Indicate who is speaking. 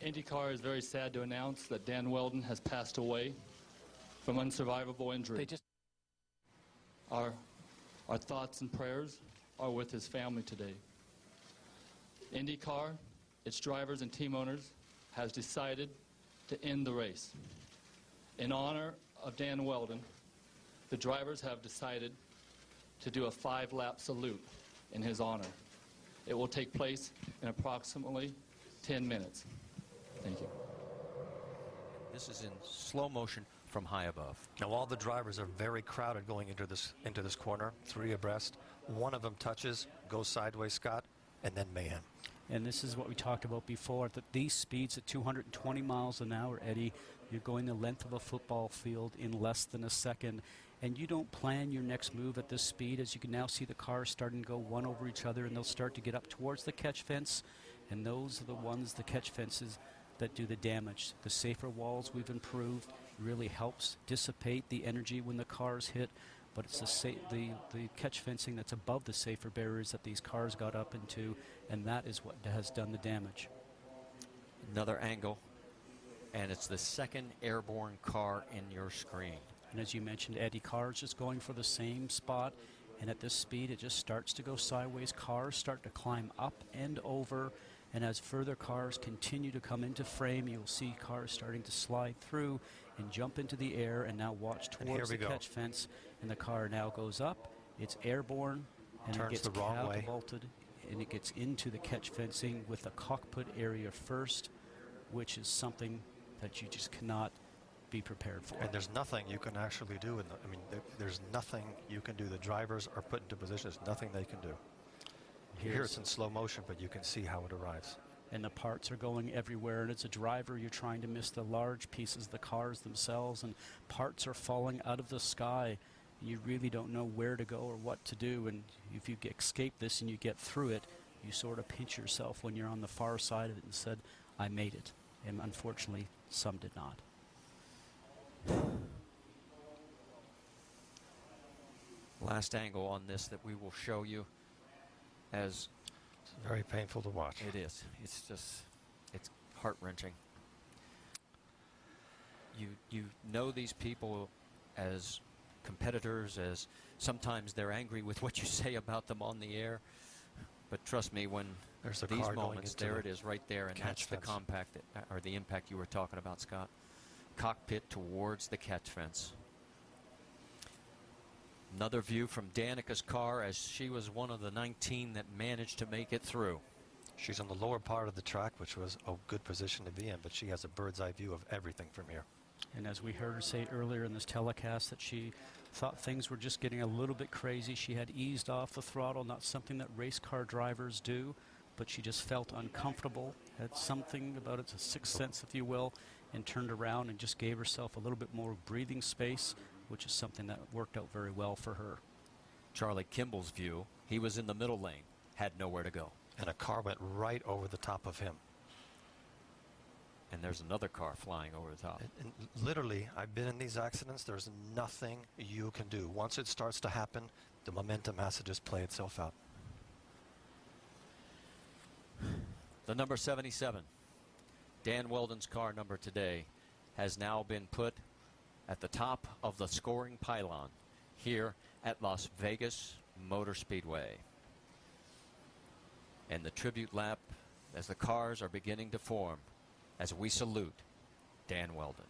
Speaker 1: Indy Car is very sad to announce that Dan Wheldon has passed away from unsurvivable injury. Our thoughts and prayers are with his family today. Indy Car, its drivers and team owners, has decided to end the race. In honor of Dan Wheldon, the drivers have decided to do a 5-lap salute in his honor. It will take place in approximately 10 minutes. Thank you.
Speaker 2: This is in slow motion from high above.
Speaker 3: Now all the drivers are very crowded going into this corner, 3 abreast. One of them touches, goes sideways, Scott, and then mayhem.
Speaker 4: And this is what we talked about before, that these speeds at 220 miles an hour, Eddie, you're going the length of a football field in less than a second. And you don't plan your next move at this speed. As you can now see, the cars starting to go one over each other, and they'll start to get up towards the catch fence. And those are the ones, the catch fences, that do the damage. The safer walls we've improved really helps dissipate the energy when the cars hit. But it's the catch fencing that's above the safer barriers that these cars got up into, and that is what has done the damage.
Speaker 2: Another angle, and it's the second airborne car in your screen.
Speaker 4: And as you mentioned, Eddie, cars just going for the same spot, and at this speed it just starts to go sideways. Cars start to climb up and over, and as further cars continue to come into frame, you'll see cars starting to slide through and jump into the air, and now watch towards the catch fence, and the car now goes up, it's airborne, and it gets catapulted, and it gets into the catch fencing with the cockpit area first, which is something that you just cannot be prepared for.
Speaker 3: And there's nothing you can actually do. There's nothing you can do. The drivers are put into position. There's nothing they can do. Here it's in slow motion, but you can see how it arrives.
Speaker 4: And the parts are going everywhere, and as a driver you're trying to miss the large pieces, the cars themselves, and parts are falling out of the sky. You really don't know where to go or what to do, and if you escape this and you get through it, you sort of pinch yourself when you're on the far side of it and said, I made it. And unfortunately, some did not.
Speaker 2: Last angle on this that we will show you, as
Speaker 3: it's very painful to watch.
Speaker 2: It is. It's just, it's heart-wrenching. You know these people as competitors, as sometimes they're angry with what you say about them on the air, but trust me, when
Speaker 3: there's
Speaker 2: these moments, there it is right there, and that's the the impact you were talking about, Scott. Cockpit towards the catch fence. Another view from Danica's car, as she was one of the 19 that managed to make it through.
Speaker 3: She's on the lower part of the track, which was a good position to be in, but she has a bird's eye view of everything from here.
Speaker 4: And as we heard her say earlier in this telecast, that she thought things were just getting a little bit crazy. She had eased off the throttle, not something that race car drivers do, but she just felt uncomfortable, had something about it, a sixth sense, if you will, and turned around and just gave herself a little bit more breathing space, which is something that worked out very well for her.
Speaker 2: Charlie Kimball's view, he was in the middle lane, had nowhere to go.
Speaker 3: And a car went right over the top of him.
Speaker 2: And there's another car flying over the top.
Speaker 3: And literally, I've been in these accidents. There's nothing you can do. Once it starts to happen, the momentum has to just play itself out.
Speaker 2: The number 77, Dan Wheldon's car number today, has now been put at the top of the scoring pylon here at Las Vegas Motor Speedway. And the tribute lap as the cars are beginning to form, as we salute Dan Wheldon.